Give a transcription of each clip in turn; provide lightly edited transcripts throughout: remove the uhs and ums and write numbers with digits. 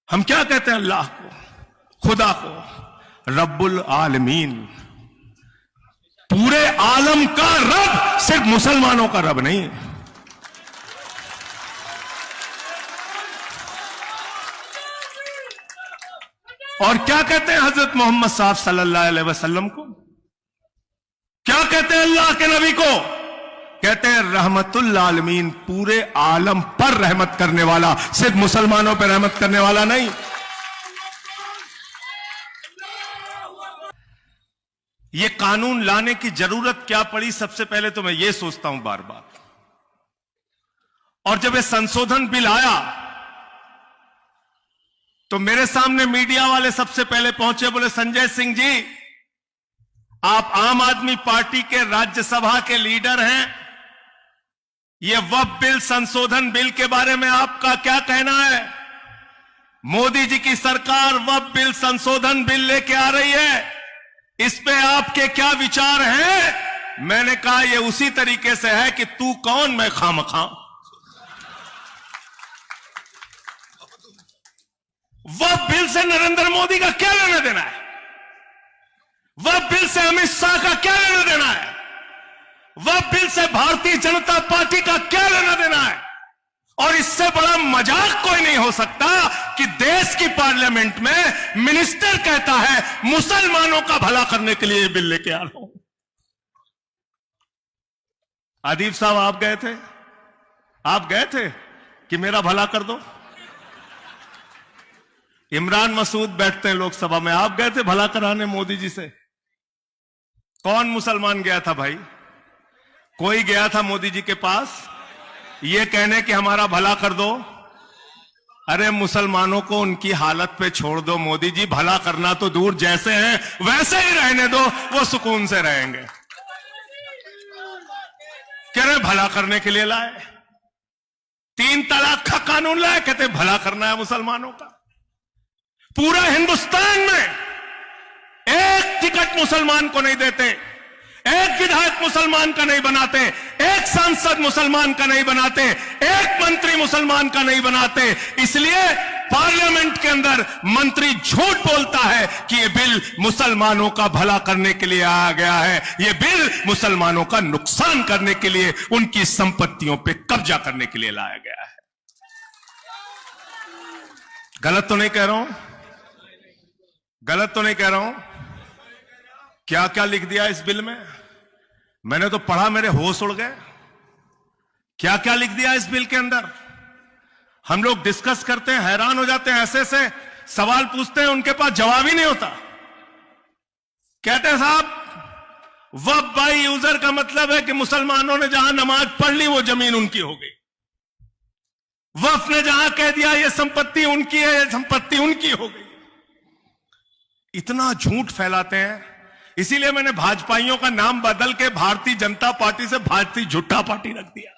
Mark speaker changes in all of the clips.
Speaker 1: हम क्या कहते हैं अल्लाह को, खुदा को? रब्बुल आलमीन, पूरे आलम का रब, सिर्फ मुसलमानों का रब नहीं। और क्या कहते हैं हजरत मोहम्मद साहब सल्लल्लाहु अलैहि वसल्लम को? क्या कहते हैं अल्लाह के नबी को? कहते हैं रहमतुल आलमीन, पूरे आलम पर रहमत करने वाला, सिर्फ मुसलमानों पर रहमत करने वाला नहीं। ये कानून लाने की जरूरत क्या पड़ी? सबसे पहले तो मैं ये सोचता हूं बार बार, और जब ये संशोधन बिल आया तो मेरे सामने मीडिया वाले सबसे पहले पहुंचे, बोले संजय सिंह जी, आप आम आदमी पार्टी के राज्यसभा के लीडर हैं, ये वक्फ बिल संशोधन बिल के बारे में आपका क्या कहना है? मोदी जी की सरकार वक्फ बिल संशोधन बिल लेके आ रही है, इस पे आपके क्या विचार हैं? मैंने कहा ये उसी तरीके से है कि तू कौन मैं खामखा। वक्फ बिल से नरेंद्र मोदी का क्या लेना देना है? वक्फ बिल से अमित शाह का क्या लेना देना है? वक्फ बिल से भारतीय जनता पार्टी का क्या लेना देना है? और इससे बड़ा मजाक कोई नहीं हो सकता कि देश की पार्लियामेंट में मिनिस्टर कहता है मुसलमानों का भला करने के लिए ये बिल लेके आ रहा हूं। आदिफ साहब, आप गए थे कि मेरा भला कर दो? इमरान मसूद बैठते हैं लोकसभा में, आप गए थे भला कराने मोदी जी से? कौन मुसलमान गया था भाई? कोई गया था मोदी जी के पास ये कहने कि हमारा भला कर दो? अरे मुसलमानों को उनकी हालत पे छोड़ दो मोदी जी, भला करना तो दूर, जैसे हैं वैसे ही रहने दो, वो सुकून से रहेंगे। कह रहे भला करने के लिए लाए, 3 तलाक का कानून लाए, कहते भला करना है मुसलमानों का। पूरा हिंदुस्तान में एक टिकट मुसलमान को नहीं देते, एक विधायक मुसलमान का नहीं बनाते, एक सांसद मुसलमान का नहीं बनाते, एक मंत्री मुसलमान का नहीं बनाते। इसलिए पार्लियामेंट के अंदर मंत्री झूठ बोलता है कि यह बिल मुसलमानों का भला करने के लिए आया गया है, यह बिल मुसलमानों का नुकसान करने के लिए, उनकी संपत्तियों पे कब्जा करने के लिए लाया गया है। गलत तो नहीं कह रहा हूं? गलत तो नहीं कह रहा हूं? क्या क्या लिख दिया इस बिल में? मैंने तो पढ़ा, मेरे होश उड़ गए। क्या क्या लिख दिया इस बिल के अंदर? हम लोग डिस्कस करते हैं, हैरान हो जाते हैं, ऐसे ऐसे सवाल पूछते हैं, उनके पास जवाब ही नहीं होता। कहते हैं साहब वक्फ बाय यूजर का मतलब है कि मुसलमानों ने जहां नमाज पढ़ ली वो जमीन उनकी हो गई। वक्फ ने जहां कह दिया ये संपत्ति उनकी है, ये संपत्ति उनकी हो गई। इतना झूठ फैलाते हैं। इसीलिए मैंने भाजपाइयों का नाम बदल के भारतीय जनता पार्टी से भारतीय झूठा पार्टी रख दिया।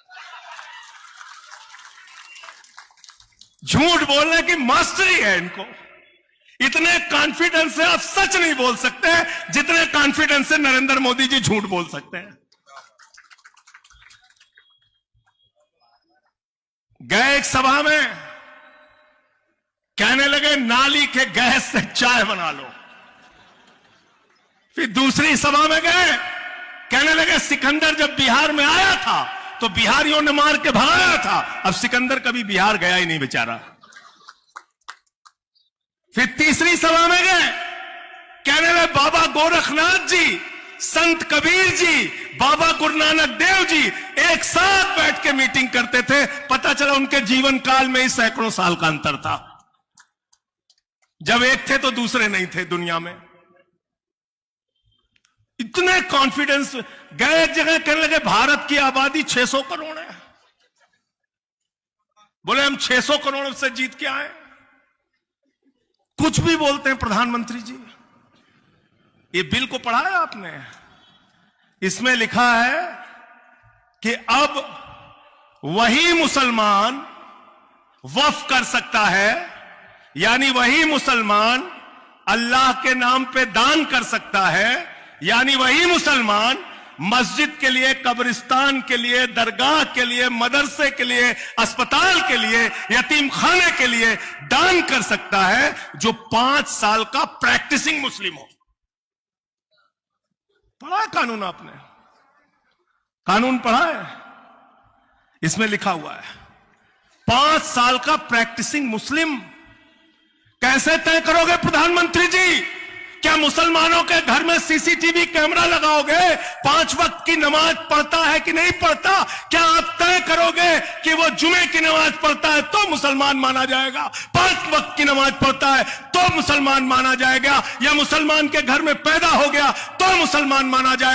Speaker 1: झूठ बोलने की मास्टरी है इनको। इतने कॉन्फिडेंस से आप सच नहीं बोल सकते जितने कॉन्फिडेंस से नरेंद्र मोदी जी झूठ बोल सकते हैं। गए एक सभा में, कहने लगे नाली के गैस से चाय बना लो। फिर दूसरी सभा में गए, कहने लगे सिकंदर जब बिहार में आया था तो बिहारियों ने मार के भगाया था, अब सिकंदर कभी बिहार गया ही नहीं बेचारा। फिर तीसरी सभा में गए, कहने लगे बाबा गोरखनाथ जी, संत कबीर जी, बाबा गुरु नानक देव जी एक साथ बैठ के मीटिंग करते थे। पता चला उनके जीवन काल में ही सैकड़ों साल का अंतर था। जब एक थे तो दूसरे नहीं थे दुनिया में। इतने कॉन्फिडेंस। गए एक जगह, कहने लगे भारत की आबादी 600 करोड़ है। बोले हम 600 करोड़ से जीत के आए। कुछ भी बोलते हैं प्रधानमंत्री जी। ये बिल को पढ़ा है आपने? इसमें लिखा है कि अब वही मुसलमान वक्फ कर सकता है, यानी वही मुसलमान अल्लाह के नाम पे दान कर सकता है, यानी वही मुसलमान मस्जिद के लिए, कब्रिस्तान के लिए, दरगाह के लिए, मदरसे के लिए, अस्पताल के लिए, यतीम खाने के लिए दान कर सकता है जो 5 साल का प्रैक्टिसिंग मुस्लिम हो। पढ़ा है कानून आपने? कानून पढ़ा है? इसमें लिखा हुआ है 5 साल का प्रैक्टिसिंग मुस्लिम। कैसे तय करोगे प्रधानमंत्री जी? क्या मुसलमानों के घर में सीसीटीवी कैमरा लगाओगे? 5 वक्त की नमाज पढ़ता है कि नहीं पढ़ता? क्या आप तय करोगे कि वो जुमे की नमाज पढ़ता है तो मुसलमान माना जाएगा, 5 वक्त की नमाज पढ़ता है तो मुसलमान माना जाएगा, या मुसलमान के घर में पैदा हो गया तो मुसलमान माना जाएगा?